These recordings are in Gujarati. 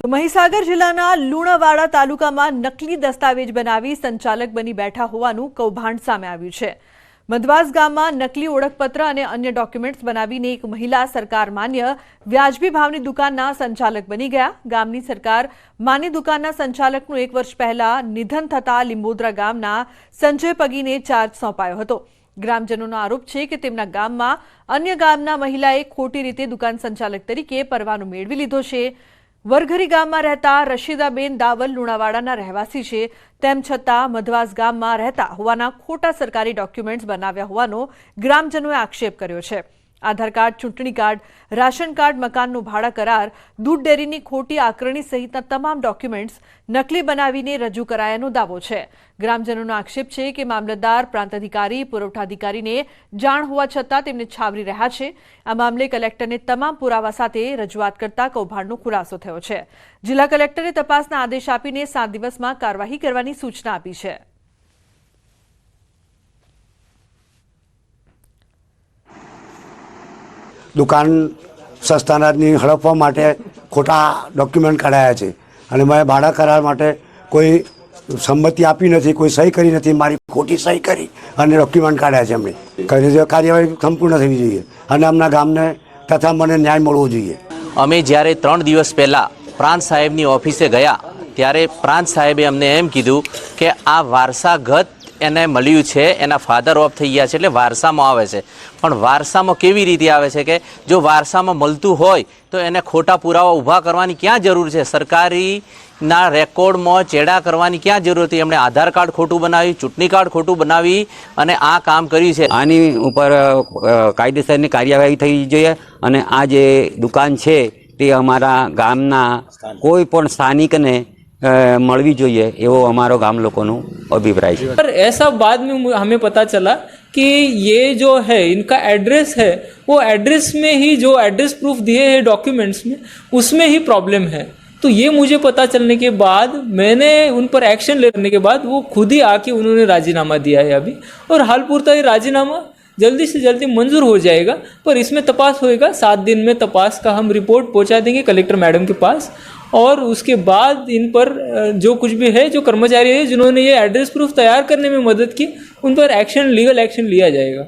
મહીસાગર જિલ્લાના લુણાવાડા તાલુકામાં નકલી દસ્તાવેજ બનાવી સંચાલક બની બેઠા હોવાનું કૌભાંડ સામે આવ્યું છે। મધવાસ ગામમાં નકલી ઓળખપત્ર અને અન્ય ડોક્યુમેન્ટ્સ બનાવીને એક મહિલા સરકાર માન્ય વ્યાજબી ભાવની દુકાનના સંચાલક બની ગયા। ગામની સરકાર માની દુકાનના સંચાલકનું 1 વર્ષ પહેલા નિધન થતા લીંબોદરા ગામના સંજય પગીને ચાર્જ સોંપાયો હતો। ગ્રામજનોનો આરોપ છે કે તેમના ગામમાં અન્ય ગામના મહિલાએ ખોટી રીતે દુકાન સંચાલક તરીકે પરવાનો મેળવી લીધો છે। વરઘરી ગામમાં રહેતા રશીદાબેન દાવલ લુણાવાડાના રહેવાસી છે, તેમ છતાં મધવાસ ગામમાં રહેતા હોવાના ખોટા સરકારી ડોક્યુમેન્ટ્સ બનાવ્યા હોવાનો ગ્રામજનોએ આક્ષેપ કર્યો છે। આધાર કાર્ડ, ચૂંટણી કાર્ડ, રાશન કાર્ડ, મકાનનું ભાડા કરાર, દૂધ ડેરીની ખોટી આકરણી સહિતના તમામ ડોક્યુમેન્ટ્સ નકલી બનાવીને રજૂ કરાયાનો દાવો છે। ગ્રામજનોનો આક્ષેપ છે કે મામલતદાર, પ્રાંત અધિકારી, પુરવઠા અધિકારીને જાણ હોવા છતાં તેમને છાવરી રહ્યા છે। આ મામલે કલેક્ટરને તમામ પુરાવા સાથે રજૂઆત કરતા કૌભાંડનો ખુલાસો થયો છે। જિલ્લા કલેક્ટરે તપાસના આદેશ આપીને 7 દિવસમાં કાર્યવાહી કરવાની સૂચના આપી છે। दुकान सस्तानाजनी हड़पवा माटे खोटा डॉक्यूमेंट कढाया छे अने मैं भाड़ा करार माटे कोई संमति आपी नथी, कोई सही करी नथी, मारी खोटी सही करी अने डॉक्यूमेंट काढ्या छे। अमने कार्यवाही संपूर्ण थवी जोईए अने अमना गामने तथा मने न्याय मळवो जोईए। अमे ज्यारे 3 दिवस पहला प्रांत साहेबनी ऑफिसे गया त्यारे प्रांत साहेबे अमने एम कीधुं के आ वारसागत એને મળ્યું છે, એના ફાધર ઓફ થઈ ગયા છે એટલે વારસામાં આવે છે। પણ વારસામાં કેવી રીતે આવે છે કે જો વારસામાં મળતું હોય તો એને ખોટા પુરાવા ઊભા કરવાની ક્યાં જરૂર છે? સરકારીના રેકોર્ડમાં ચેડા કરવાની ક્યાં જરૂર હતી? એમણે આધાર કાર્ડ ખોટું બનાવી, ચૂંટણી કાર્ડ ખોટું બનાવી અને આ કામ કર્યું છે। આની ઉપર કાયદેસરની કાર્યવાહી થઈ જોઈએ અને આ જે દુકાન છે તે અમારા ગામના કોઈ પણ સ્થાનિકને मळवी जोईए एवो हमारो गाम लोगों अभिप्राय है। पर ऐसा बाद में हमें पता चला कि ये जो है इनका एड्रेस है, वो एड्रेस में ही जो एड्रेस प्रूफ दिए हैं डॉक्यूमेंट्स में उसमें ही प्रॉब्लम है। तो ये मुझे पता चलने के बाद मैंने उन पर एक्शन लेने के बाद वो खुद ही आके उन्होंने राजीनामा दिया है अभी, और हाल पूरता ये राजीनामा जल्दी से जल्दी मंजूर हो जाएगा। पर इसमें तपास होएगा, 7 दिन में तपास का हम रिपोर्ट पहुंचा देंगे कलेक्टर मैडम के पास, और उसके बाद इन पर जो कुछ भी है, जो कर्मचारी है जिन्होंने ये एड्रेस प्रूफ तैयार करने में मदद की, उन पर एक्शन, लीगल एक्शन लिया जाएगा।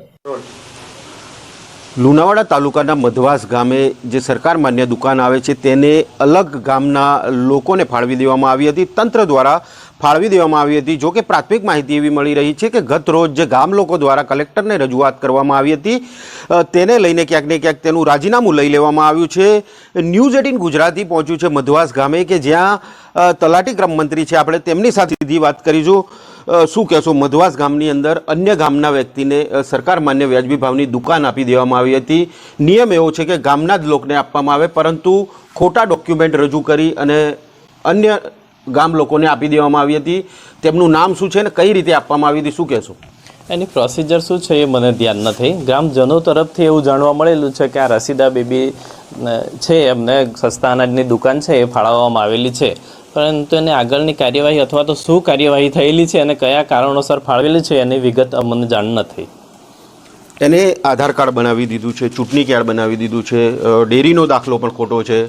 લુણાવાડા તાલુકાના મધવાસ ગામે જે સરકાર માન્ય દુકાન આવે છે તેને અલગ ગામના લોકોને ફાળવી દેવામાં આવી હતી, તંત્ર દ્વારા ફાળવી દેવામાં આવી હતી। જો કે પ્રાથમિક માહિતી એવી મળી રહી છે કે ગત રોજ જે ગામ લોકો દ્વારા કલેક્ટરને રજૂઆત કરવામાં આવી હતી તેને લઈને ક્યાંક ને ક્યાંક તેનું રાજીનામું લઈ લેવામાં આવ્યું છે। ન્યૂઝ 18 ગુજરાતી પહોંચ્યું છે મધવાસ ગામે કે જ્યાં તલાટી ક્રમ મંત્રી છે, આપણે તેમની સાથે સીધી વાત કરીશું। શું કહેશો, મધવાસ ગામની અંદર અન્ય ગામના વ્યક્તિને સરકાર માન્ય વ્યાજબી ભાવની દુકાન આપી દેવામાં આવી હતી। નિયમ એવો છે કે ગામના જ લોકોને આપવામાં આવે, પરંતુ ખોટા ડોક્યુમેન્ટ રજૂ કરી અને અન્ય ગામ લોકોને આપી દેવામાં આવી હતી। તેમનું નામ શું છે અને કઈ રીતે આપવામાં આવી હતી, શું કહેશો? એની પ્રોસિજર શું છે એ મને ધ્યાન નથી। ગ્રામજનો તરફથી એવું જાણવા મળેલું છે કે આ રસીદા બેબી છે, એમને સસ્તા અનાજની દુકાન છે એ ફાળવવામાં આવેલી છે, પરંતુ એને આગળની કાર્યવાહી અથવા તો શું કાર્યવાહી થયેલી છે અને કયા કારણોસર ફાળવેલી છે એની વિગત અમને જાણ નથી। એને આધાર કાર્ડ બનાવી દીધું છે, ચૂંટણી કાર્ડ બનાવી દીધું છે, ડેરીનો દાખલો પણ ખોટો છે,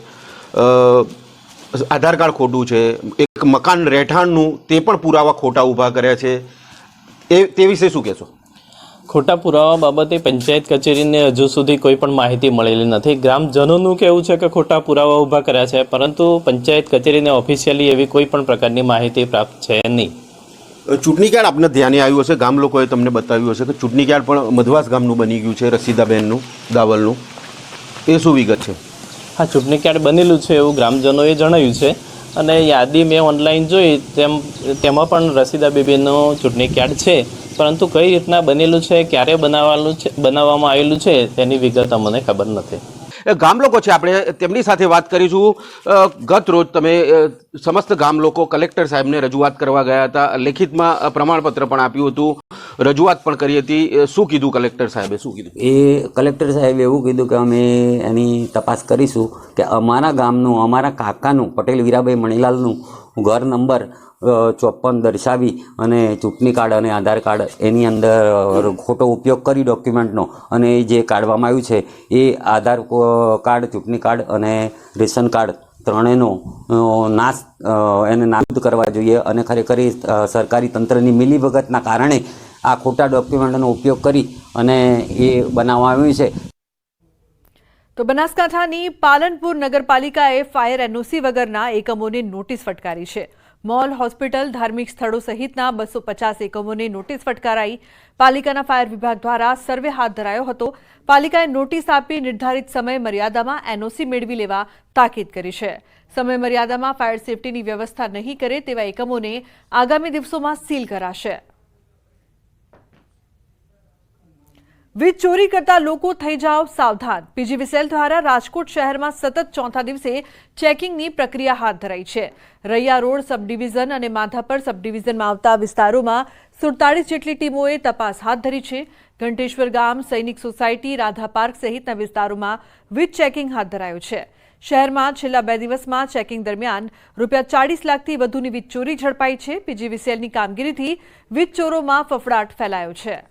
આધાર કાર્ડ ખોટું છે, એક મકાન રહેઠાણનું તે પણ પુરાવા ખોટા ઊભા કર્યા છે, તે વિશે શું કહેશો? ખોટા પુરાવા બાબતે પંચાયત કચેરીને હજુ સુધી કોઈ પણ માહિતી મળેલી નથી। ગ્રામજનોનું કહેવું છે કે ખોટા પુરાવા ઊભા કર્યા છે, પરંતુ પંચાયત કચેરીને ઓફિશિયલી એવી કોઈ પણ પ્રકારની માહિતી પ્રાપ્ત છે નહીં। ચૂંટણી કાર્ડ આપને ધ્યાને આવ્યું હશે, ગામ લોકોએ તમને બતાવ્યું હશે કે ચૂંટણી કાર્ડ પણ મધવાસ ગામનું બની ગયું છે, રસીદાબેનનું દાવલનું, એ શું વિગત છે? હા, ચૂંટણી કાર્ડ બનેલું છે એવું ગ્રામજનોએ જણાવ્યું છે અને યાદી મેં ઓનલાઈન જોઈ તેમાં પણ રસીદા બેબીનું ચૂંટણી કાર્ડ છે, પરંતુ કઈ રીતના બનેલું છે, ક્યારે બનાવવામાં આવેલું છે તેની વિગત અમને ખબર નથી। ગામ લોકો છે, આપણે તેમની સાથે વાત કરીશું। ગત રોજ તમે સમસ્ત ગામ લોકો કલેક્ટર સાહેબને રજૂઆત કરવા ગયા હતા, લેખિતમાં પ્રમાણપત્ર પણ આપ્યું હતું, રજૂઆત પણ કરી હતી। શું કીધું કલેક્ટર સાહેબે, શું કીધું? એ કલેક્ટર સાહેબે એવું કીધું કે અમે એની તપાસ કરીશું કે અમારા ગામનું, અમારા કાકાનું પટેલ વીરાભાઈ મણીલાલનું ઘર નંબર 54 દર્શાવી અને ચૂંટણી કાર્ડ અને આધાર કાર્ડ એની અંદર ખોટો ઉપયોગ કરી ડોક્યુમેન્ટનો અને જે કાઢવામાં આવ્યું છે એ આધાર કાર્ડ, ચૂંટણી કાર્ડ અને રેશન કાર્ડ ત્રણેયનો નાશ એને નાબૂદ કરવા જોઈએ અને ખરેખર એ સરકારી તંત્રની મિલીભગતના કારણે આ ખોટા ડોક્યુમેન્ટનો ઉપયોગ કરી અને એ બનાવવામાં આવ્યું છે. તો બનાસકાંઠાની પાલનપુર નગરપાલિકાએ ફાયર એનઓસી વગરના એકમોને નોટિસ ફટકારી છે. મોલ, હોસ્પિટલ, ધાર્મિક સ્થળો સહિતના 250 એકમોને નોટિસ ફટકારાઈ. પાલિકાના ફાયર વિભાગ દ્વારા સર્વે હાથ ધરાયો હતો. પાલિકાએ નોટિસ આપી નિર્ધારિત સમય મર્યાદામાં એનઓસી મેળવી લેવા તાકીદ કરી છે. સમય મર્યાદામાં ફાયર સેફટીની વ્યવસ્થા નહીં કરે તેવા એકમોને આગામી દિવસોમાં સીલ કરાશે. વીજ ચોરી કરતા લોકો થઈ જાઓ સાવધાન. પીજીવીસીએલ દ્વારા રાજકોટ શહેરમાં સતત ચોથા દિવસે ચેકિંગની પ્રક્રિયા હાથ ધરાઈ છે. રૈયા રોડ સબ ડિવિઝન અને માધાપર સબ ડિવિઝનમાં આવતા વિસ્તારોમાં 47 જેટલી ટીમોએ તપાસ હાથ ધરી છે. ઘંટેશ્વર ગામ, સૈનિક સોસાયટી, રાધા પાર્ક સહિતના વિસ્તારોમાં વીજ ચેકિંગ હાથ ધરાયું છે. શહેરમાં છેલ્લા 2 દિવસમાં ચેકિંગ દરમિયાન ₹40 લાખથી વધુની વીજ ચોરી ઝડપાઈ છે. પીજીવીસીએલની કામગીરીથી વીજ ચોરોમાં ફફડાટ ફેલાયો છે.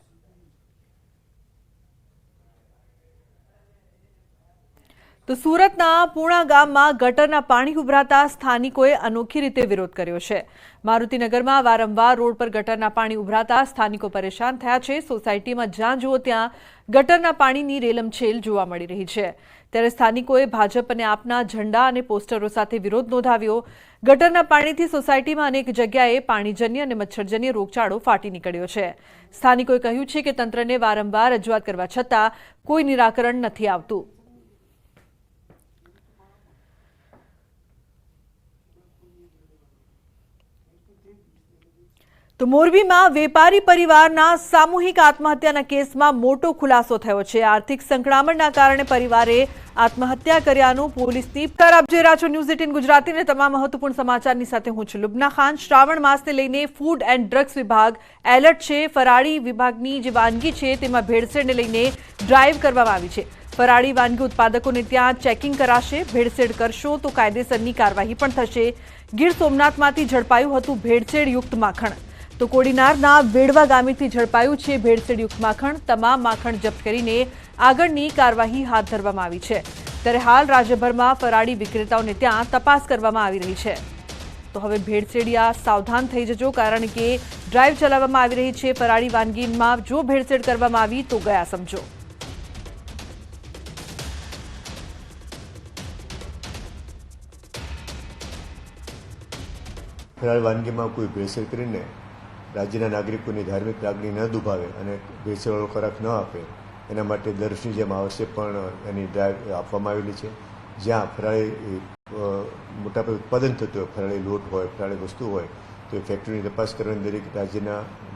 તો સુરતના પૂણા ગામમાં ગટરના પાણી ઉભરાતા સ્થાનિકોએ અનોખી રીતે વિરોધ કર્યો છે. મારુતિનગરમાં વારંવાર રોડ પર ગટરના પાણી ઉભરાતા સ્થાનિકો પરેશાન થયા છે. સોસાયટીમાં જ્યાં જુઓ ત્યાં ગટરના પાણીની રેલમછેલ જોવા મળી રહી છે. ત્યારે સ્થાનિકોએ ભાજપ અને આપના ઝંડા અને પોસ્ટરો સાથે વિરોધ નોંધાવ્યો. ગટરના પાણીથી સોસાયટીમાં અનેક જગ્યાએ પાણીજન્ય અને મચ્છરજન્ય રોગચાળો ફાટી નીકળ્યો છે. સ્થાનિકોએ કહ્યું છે કે તંત્રને વારંવાર રજૂઆત કરવા છતાં કોઈ નિરાકરણ નથી આવતું. તો મોરબીમાં વેપારી પરિવારના સામૂહિક આત્મહત્યાના કેસમાં મોટો ખુલાસો થયો છે. આર્થિક સંકળામણના કારણે પરિવારે આત્મહત્યા કર્યાનું પોલીસની આપ જોઈ રહ્યા છો ન્યૂઝ 18 ગુજરાતીને તમામ મહત્વપૂર્ણ સમાચારની સાથે હું છું લુબના ખાન. શ્રાવણ માસને લઈને ફૂડ એન્ડ ડ્રગ્સ વિભાગ એલર્ટ છે. ફરાળી વિભાગની જે વાનગી છે તેમાં ભેળસેળને લઈને ડ્રાઈવ કરવામાં આવી છે. ફરાળી વાનગી ઉત્પાદકોને ત્યાં ચેકિંગ કરાશે. ભેળસેળ કરશો તો કાયદેસરની કાર્યવાહી પણ થશે. ગીર સોમનાથમાંથી ઝડપાયું હતું ભેળસેળયુક્ત માખણ. તો કોડીનારના વેડવા ગામેથી ઝડપાયું છે ભેળસેળયુક્ત માખણ. તમામ માખણ જપ્ત કરીને આગળની કાર્યવાહી હાથ ધરવામાં આવી છે. ત્યારે હાલ રાજ્યભરમાં ફરાળી વિક્રેતાઓને ત્યાં તપાસ કરવામાં આવી રહી છે. તો હવે ભેળસેળિયા સાવધાન થઈ જજો, કારણ કે ડ્રાઈવ ચલાવવામાં આવી રહી છે. ફરાળી વાનગીમાં જો ભેળસેળ કરવામાં આવી તો ગયા સમજો. ફરાળી વાનગીમાં કોઈ ભેળસેળ કરીને રાજ્યના નાગરિકોની ધાર્મિક લાગણી ન દુભાવે અને ભેળસેળવાળો ખોરાક ન આપે એના માટે દર વર્ષની જેમ આ વર્ષે પણ એની ડ્રાઈવ આપવામાં આવેલી છે. જ્યાં ફરાળી મોટાપાયે ઉત્પાદન થતું હોય, ફરાળી લોટ હોય, ફરાળી વસ્તુ હોય, તો એ ફેક્ટરીની તપાસ કરવાની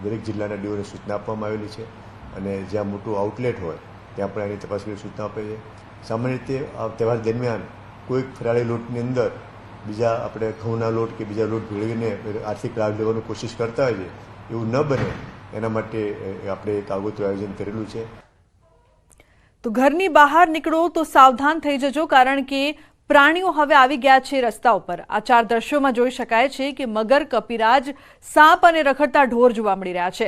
દરેક જિલ્લાના ડીઓને સૂચના આપવામાં આવેલી છે. અને જ્યાં મોટું આઉટલેટ હોય ત્યાં પણ એની તપાસ કરી સૂચના આપે છે. સામાન્ય રીતે આ તહેવાર દરમિયાન કોઈક ફરાળી લોટની અંદર બીજા આપણે ઘઉંના લોટ કે બીજા લોટ ભેળવીને આર્થિક લાભ લેવાની કોશિશ કરતા હોઈએ, એવું ન બને એના માટે આપણે એક આગોતરું આયોજન કરેલું છે. તો ઘરની બહાર નીકળો તો સાવધાન થઈ જજો, કારણ કે પ્રાણીઓ હવે આવી ગયા છે રસ્તા ઉપર. આ 4 દ્રશ્યોમાં જોઈ શકાય છે કે મગર, કપિરાજ, સાપ અને રખડતા ઢોર જોવા મળી રહ્યા છે.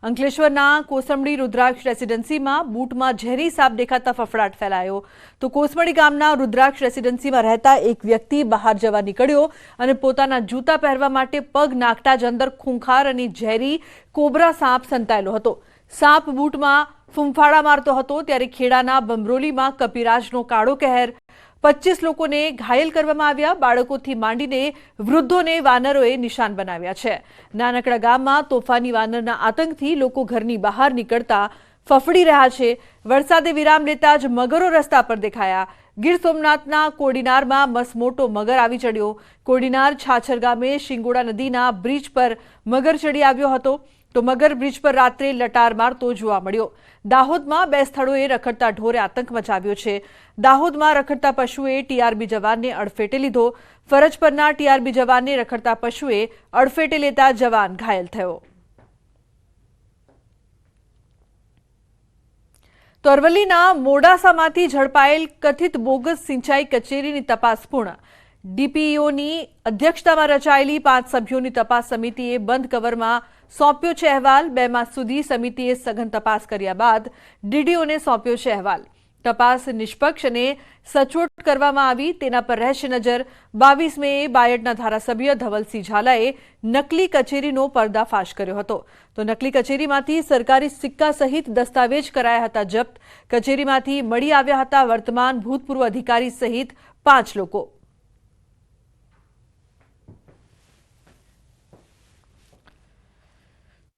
અંકલેશ્વરના કોસંબડી રુદ્રાક્ષ રેસિડેન્સીમાં બૂટમાં ઝેરી સાપ દેખાતા ફફડાટ ફેલાયો. તો કોસંબડી ગામના રુદ્રાક્ષ રેસિડેન્સીમાં રહેતા એક વ્યક્તિ બહાર જવા નીકળ્યો અને પોતાના જૂતા પહેરવા માટે પગ નાખતા જ અંદર ખૂંખાર અને ઝેરી કોબરા સાપ સંતાયેલો હતો. સાપ બૂટમાં ફૂંફાડા મારતો હતો. ત્યારે ખેડાના બમરોલીમાં કપિરાજનો કાળો કહેર. 25 લોકોને ઘાયલ કરવામાં આવ્યા. બાળકોથી માંડીને વૃદ્ધોને વાનરોએ નિશાન બનાવ્યા છે. નાનકડા ગામમાં તોફાની વાનરના આતંકથી લોકો ઘરની બહાર નીકળતા ફફડી રહ્યા છે. વરસાદે વિરામ લેતા જ મગરો રસ્તા પર દેખાયા. ગીર સોમનાથના કોડીનારમાં મસમોટો મગર આવી ચડ્યો. કોડીનાર છાછર ગામે શિંગોડા નદીના બ્રિજ પર મગર ચડી આવ્યો હતો. તો મગર બ્રિજ પર રાત્રે લટાર મારતો જોવા મળ્યો. દાહોદમાં 2 સ્થળોએ રખડતા ઢોરે આતંક મચાવ્યો છે. દાહોદમાં રખડતા પશુએ ટીઆરબી જવાનને અડફેટે લીધો. ફરજ પરના ટીઆરબી જવાનને રખડતા પશુએ અડફેટે લેતા જવાન ઘાયલ થયો. તો અરવલ્લીના મોડાસામાંથી ઝડપાયેલ કથિત બોગસ સિંચાઈ કચેરીની તપાસ પૂર્ણ. ડીપીઈઓની અધ્યક્ષતામાં રચાયેલી 5 સભ્યોની તપાસ સમિતિએ બંધ કવરમાં સોંપ્યો છે અહેવાલ. 2 માસ સુધી સમિતિએ સઘન તપાસ કર્યા બાદ ડીડીઓને સોંપ્યો છે અહેવાલ. તપાસ નિષ્પક્ષ અને સચોટ કરવામાં આવી તેના પર રહેશે નજર। 22 મેએ બાયડના ધારાસભ્ય ધવલસિંહ ઝાલાએ નકલી કચેરીનો પર્દાફાશ કર્યો હતો। તો નકલી કચેરીમાંથી સરકારી સિક્કા સહિત દસ્તાવેજ કરાયા હતા જપ્ત। કચેરીમાંથી મળી આવ્યા હતા વર્તમાન ભૂતપૂર્વ અધિકારી સહિત 5 લોકો।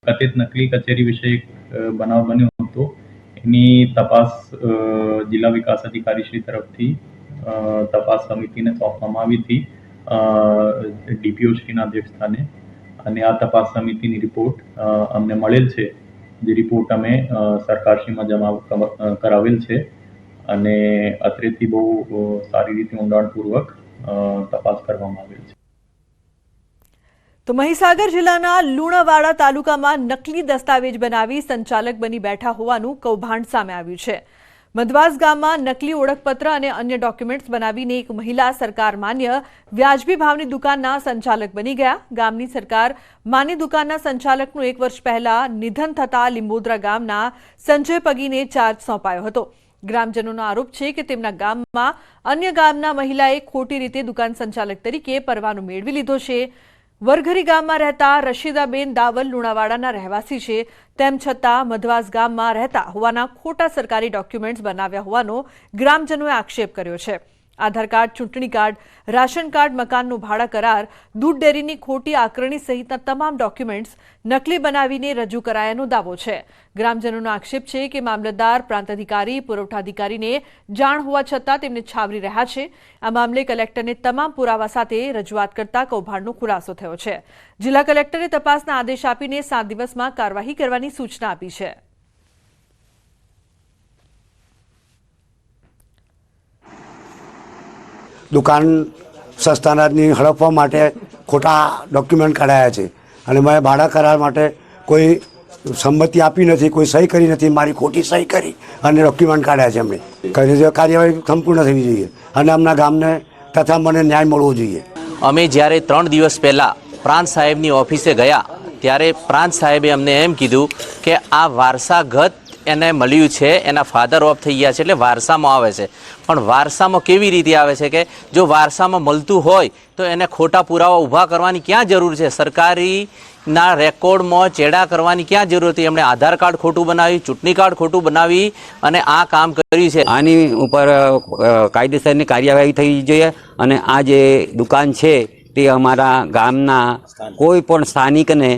કથિત નકલી કચેરી વિશે એક બનાવ બન્યો હતો। એની તપાસ જિલ્લા વિકાસ અધિકારી શ્રી તરફથી તપાસ સમિતિને સોંપવામાં આવી હતી ડીપીઓ શ્રીના અધ્યક્ષસ્થાને અને આ તપાસ સમિતિની રિપોર્ટ અમને મળેલ છે। જે રિપોર્ટ અમે સરકારશ્રીમાં જમા કરાવેલ છે અને અત્રેથી બહુ સારી રીતે ઊંડાણપૂર્વક તપાસ કરવામાં આવેલ છે। તો મહીસાગર જિલ્લાના લુણાવાડા તાલુકામાં નકલી દસ્તાવેજ બનાવી સંચાલક બની બેઠા હોવાનું કૌભાંડ સામે આવ્યું છે। મધવાસ ગામમાં નકલી ઓળખપત્ર અને અન્ય ડોક્યુમેન્ટ્સ બનાવીને એક મહિલા સરકાર માન્ય વ્યાજબી ભાવની દુકાનના સંચાલક બની ગયા। ગામની સરકાર માની દુકાનના સંચાલકનું 1 વર્ષ પહેલા નિધન થતા લીંબોદરા ગામના સંજય પગીને ચાર્જ સોંપાયો હતો। ગ્રામજનોનો આરોપ છે કે તેમના ગામમાં અન્ય ગામના મહિલાએ ખોટી રીતે દુકાન સંચાલક તરીકે પરવાનો મેળવી લીધો છે। વરઘરી ગામમાં રહેતા રશીદાબેન દાવલ લુણાવાડાના રહેવાસી છે, તેમ છતાં મધવાસ ગામમાં રહેતા હોવાના ખોટા સરકારી ડોક્યુમેન્ટ્સ બનાવ્યા હોવાનો ગ્રામજનોએ આક્ષેપ કર્યો છે। આધાર કાર્ડ, ચૂંટણી કાર્ડ, રાશન કાર્ડ, મકાનનું ભાડા કરાર, દૂધ ડેરીની ખોટી આકરણી સહિતના તમામ ડોક્યુમેન્ટ્સ નકલી બનાવીને રજૂ કરાયાનો દાવો છે। ગ્રામજનોનો આક્ષેપ છે કે મામલતદાર, પ્રાંત અધિકારી, પુરવઠા અધિકારીને જાણ હોવા છતાં તેમને છાવરી રહ્યા છે। આ મામલે કલેક્ટરને તમામ પુરાવા સાથે રજૂઆત કરતા કૌભાંડનો ખુલાસો થયો છે। જિલ્લા કલેક્ટરે તપાસના આદેશ આપીને 7 દિવસમાં કાર્યવાહી કરવાની સૂચના આપી છે। દુકાન સસ્તા અનાજની હડપવા માટે ખોટા ડોક્યુમેન્ટ કઢાયા છે અને મેં ભાડા કરાર માટે કોઈ સંમતિ આપી નથી, કોઈ સહી કરી નથી। મારી ખોટી સહી કરી અને ડોક્યુમેન્ટ કાઢ્યા છે એમણે। કાર્યવાહી સંપૂર્ણ થવી જોઈએ અને અમના ગામને તથા મને ન્યાય મળવો જોઈએ। અમે જ્યારે 3 દિવસ પહેલાં પ્રાંત સાહેબની ઓફિસે ગયા ત્યારે પ્રાંત સાહેબે અમને એમ કીધું કે આ વારસાગત એને મળ્યું છે, એના ફાધર ઓફ થઈ ગયા છે એટલે વારસામાં આવે છે। પણ વારસામાં કેવી રીતે આવે છે કે જો વારસામાં મળતું હોય તો એને ખોટા પુરાવા ઊભા કરવાની ક્યાં જરૂર છે? સરકારીના રેકોર્ડમાં ચેડા કરવાની ક્યાં જરૂર હતી? એમણે આધાર કાર્ડ ખોટું બનાવી, ચૂંટણી કાર્ડ ખોટું બનાવી અને આ કામ કર્યું છે। આની ઉપર કાયદેસરની કાર્યવાહી થઈ જોઈએ અને આ જે દુકાન છે તે અમારા ગામના કોઈ પણ સ્થાનિકને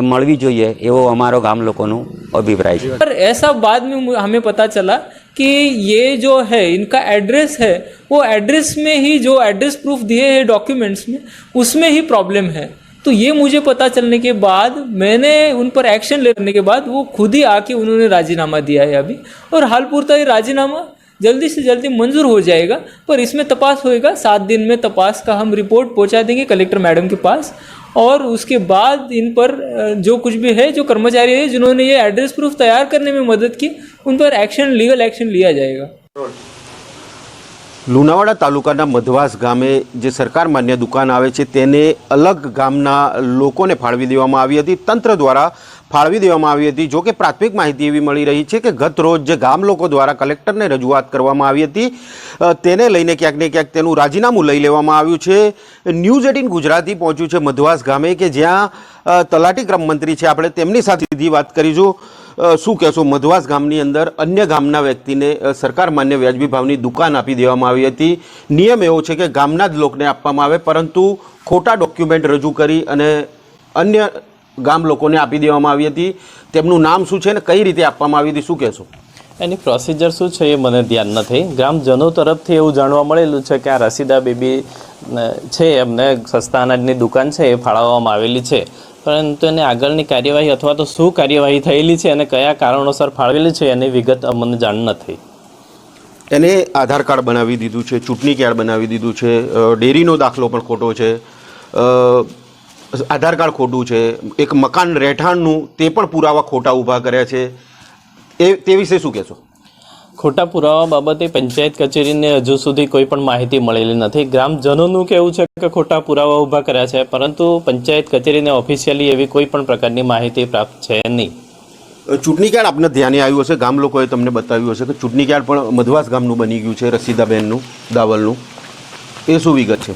મળવી જોઈએ એવો અમારો ગામ લોકોનું અભિપ્રાય છે। पर ऐसा बाद में हमें पता चला कि ये जो है इनका एड्रेस है वो एड्रेस में ही जो एड्रेस प्रूफ दिए हैं डॉक्यूमेंट्स में उसमें ही प्रॉब्लम है। तो ये मुझे पता चलने के बाद मैंने उन पर एक्शन लेने के बाद वो खुद ही आके उन्होंने राजीनामा दिया है अभी, और हाल पूरता ये राजीनामा जल्दी से जल्दी मंजूर हो जाएगा। पर इसमें तपास होएगा, 7 दिन में तपास का हम रिपोर्ट पहुंचा देंगे कलेक्टर मैडम के पास, और उसके बाद इन पर जो कुछ भी है, जो कर्मचारी है जिन्होंने ये एड्रेस प्रूफ तैयार करने में मदद की, उन पर एक्शन, लीगल एक्शन लिया जाएगा। લુણાવાડા તાલુકાના મધવાસ ગામે જે સરકાર માન્ય દુકાન આવે છે તેને અલગ ગામના લોકોને ફાળવી દેવામાં આવી હતી। તંત્ર દ્વારા ફાળવી દેવામાં આવી હતી। જો કે પ્રાથમિક માહિતી એવી મળી રહી છે કે ગત રોજ જે ગામ લોકો દ્વારા કલેક્ટરને રજૂઆત કરવામાં આવી હતી તેને લઈને ક્યાંક ને ક્યાંક તેનું રાજીનામું લઈ લેવામાં આવ્યું છે। ન્યૂઝ 18 ગુજરાતી પહોંચ્યું છે મધવાસ ગામે કે જ્યાં તલાટી ક્રમ મંત્રી છે, આપણે તેમની સાથે સીધી વાત કરીશું। શું કહેશો? મધવાસ ગામની અંદર અન્ય ગામના વ્યક્તિને સરકાર માન્ય વ્યાજબી ભાવની દુકાન આપી દેવામાં આવી હતી। નિયમ એવો છે કે ગામના જ લોકોને આપવામાં આવે, પરંતુ ખોટા ડોક્યુમેન્ટ રજૂ કરી અને અન્ય ગામ લોકોને આપી દેવામાં આવી હતી। તેમનું નામ શું છે અને કઈ રીતે આપવામાં આવી હતી, શું કહેશો? એની પ્રોસિજર શું છે એ મને ધ્યાન નથી। ગ્રામજનો તરફથી એવું જાણવા મળેલું છે કે આ રસીદા બેબી છે, એમને સસ્તા અનાજની દુકાન છે એ ફાળવવામાં આવેલી છે, પરંતુ એને આગળની કાર્યવાહી અથવા તો શું કાર્યવાહી થયેલી છે અને કયા કારણોસર ફાળવેલી છે એની વિગત અમને જાણ નથી। એને આધાર કાર્ડ બનાવી દીધું છે, ચૂંટણી કાર્ડ બનાવી દીધું છે, ડેરીનો દાખલો પણ ખોટો છે, આધાર કાર્ડ ખોટું છે, એક મકાન રહેઠાણનું તે પણ પુરાવા ખોટા ઊભા કર્યા છે। તે વિશે શું કહેશો? ખોટા પુરાવા બાબતે પંચાયત કચેરીને હજુ સુધી કોઈ પણ માહિતી મળેલી નથી। ગ્રામજનોનું કહેવું છે કે ખોટા પુરાવા ઊભા કર્યા છે, પરંતુ પંચાયત કચેરીને ઓફિશિયલી એવી કોઈ પણ પ્રકારની માહિતી પ્રાપ્ત છે નહીં। ચૂંટણી કાર્ડ આપને ધ્યાને આવ્યું હશે, ગામ લોકોએ તમને બતાવ્યું હશે કે ચૂંટણી કાર્ડ પણ મધવાસ ગામનું બની ગયું છે, રસીદાબેનનું દાવલનું. એ શું વિગત છે?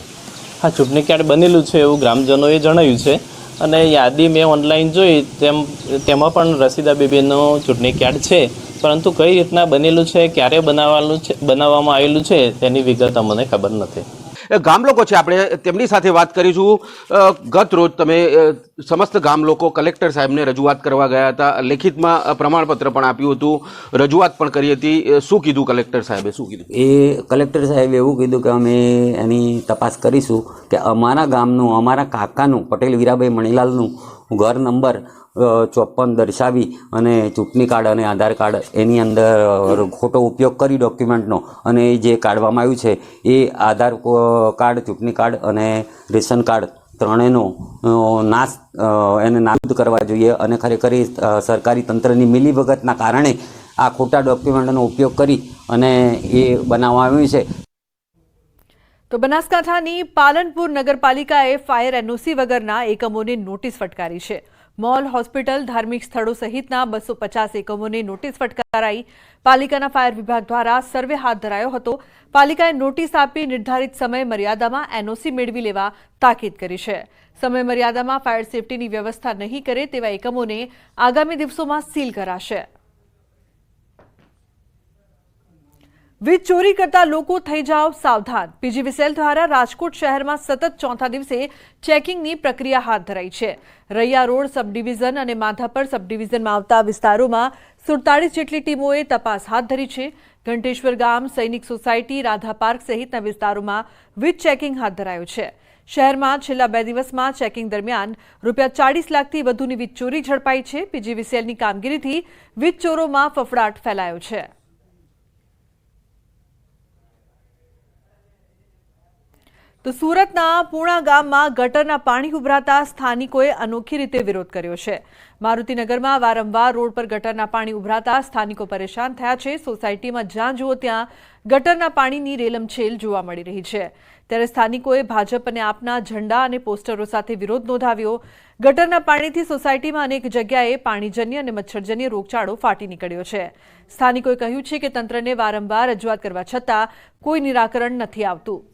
હા, ચૂંટણી કાર્ડ બનેલું છે એવું ગ્રામજનોએ જણાવ્યું છે અને યાદી મેં ઓનલાઈન જોઈ તેમાં પણ રસીદા બેબીનું ચૂંટણી કાર્ડ છે, પરંતુ કઈ રીતના બનેલું છે, ક્યારે બનાવવામાં આવેલું છે તેની વિગત અમને ખબર નથી. ગામ લોકો છે, આપણે તેમની સાથે વાત કરીશું. ગત રોજ તમે સમસ્ત ગામ લોકો કલેક્ટર સાહેબને રજૂઆત કરવા ગયા હતા, લેખિતમાં પ્રમાણપત્ર પણ આપ્યું હતું, રજૂઆત પણ કરી હતી. શું કીધું કલેક્ટર સાહેબે? શું કીધું? એ કલેક્ટર સાહેબે એવું કીધું કે અમે એની તપાસ કરીશું કે અમારા ગામનું, અમારા કાકાનું, પટેલ વીરાભાઈ મણીલાલનું ઘર નંબર 54 દર્શાવી અને ચૂંટણી કાર્ડ અને આધાર કાર્ડ એની અંદર ખોટો ઉપયોગ કરી ડોક્યુમેન્ટનો, અને જે કાઢવામાં આવ્યું છે એ આધાર કાર્ડ, ચૂંટણી કાર્ડ અને રેશન કાર્ડ ત્રણેયનો નાશ એને નાબૂદ કરવા જોઈએ. અને ખરેખર સરકારી તંત્રની મિલીભગતના કારણે આ ખોટા ડોક્યુમેન્ટનો ઉપયોગ કરી અને એ બનાવવામાં આવ્યું છે. તો બનાસકાંઠાની પાલનપુર નગરપાલિકાએ ફાયર એનઓસી વગરના એકમોને નોટિસ ફટકારી છે. મોલ, હોસ્પિટલ, ધાર્મિક સ્થળો સહિતના 250 એકમોને નોટિસ ફટકારાઈ. પાલિકાના ફાયર વિભાગ દ્વારા સર્વે હાથ ધરાયો હતો. પાલિકાએ નોટિસ આપી નિર્ધારિત સમય મર્યાદામાં એનઓસી મેળવી લેવા તાકીદ કરી છે. સમય મર્યાદામાં ફાયર સેફટીની વ્યવસ્થા નહીં કરે તેવા એકમોને આગામી દિવસોમાં સીલ કરાશે. વીજ ચોરી કરતા લોકો થઈ જાઓ સાવધાન. પીજીવીસીએલ દ્વારા રાજકોટ શહેરમાં સતત ચોથા દિવસે ચેકિંગની પ્રક્રિયા હાથ ધરાઈ છે. રૈયા રોડ સબ ડિવિઝન અને માધાપર સબ ડિવિઝનમાં આવતા વિસ્તારોમાં 47 જેટલી ટીમોએ તપાસ હાથ ધરી છે. ઘંટેશ્વર ગામ, સૈનિક સોસાયટી, રાધા પાર્ક સહિતના વિસ્તારોમાં વીજ ચેકિંગ હાથ ધરાયું છે. શહેરમાં છેલ્લા 2 દિવસમાં ચેકિંગ દરમિયાન ₹40 લાખથી વધુની વીજ ચોરી ઝડપાઈ છે. પીજીવીસીએલની કામગીરીથી વીજ ચોરોમાં ફફડાટ ફેલાયો છે. તો સુરતના પૂણા ગામમાં ગટરના પાણી ઉભરાતા સ્થાનિકોએ અનોખી રીતે વિરોધ કર્યો છે. મારુતિનગરમાં વારંવાર રોડ પર ગટરના પાણી ઉભરાતા સ્થાનિકો પરેશાન થયા છે. સોસાયટીમાં જ્યાં જુઓ ત્યાં ગટરના પાણીની રેલમછેલ જોવા મળી રહી છે. ત્યારે સ્થાનિકોએ ભાજપ અને આપના ઝંડા અને પોસ્ટરો સાથે વિરોધ નોંધાવ્યો. ગટરના પાણીથી સોસાયટીમાં અનેક જગ્યાએ પાણીજન્ય અને મચ્છરજન્ય રોગચાળો ફાટી નીકળ્યો છે. સ્થાનિકોએ કહ્યું છે કે તંત્રને વારંવાર રજૂઆત કરવા છતાં કોઈ નિરાકરણ નથી આવતું.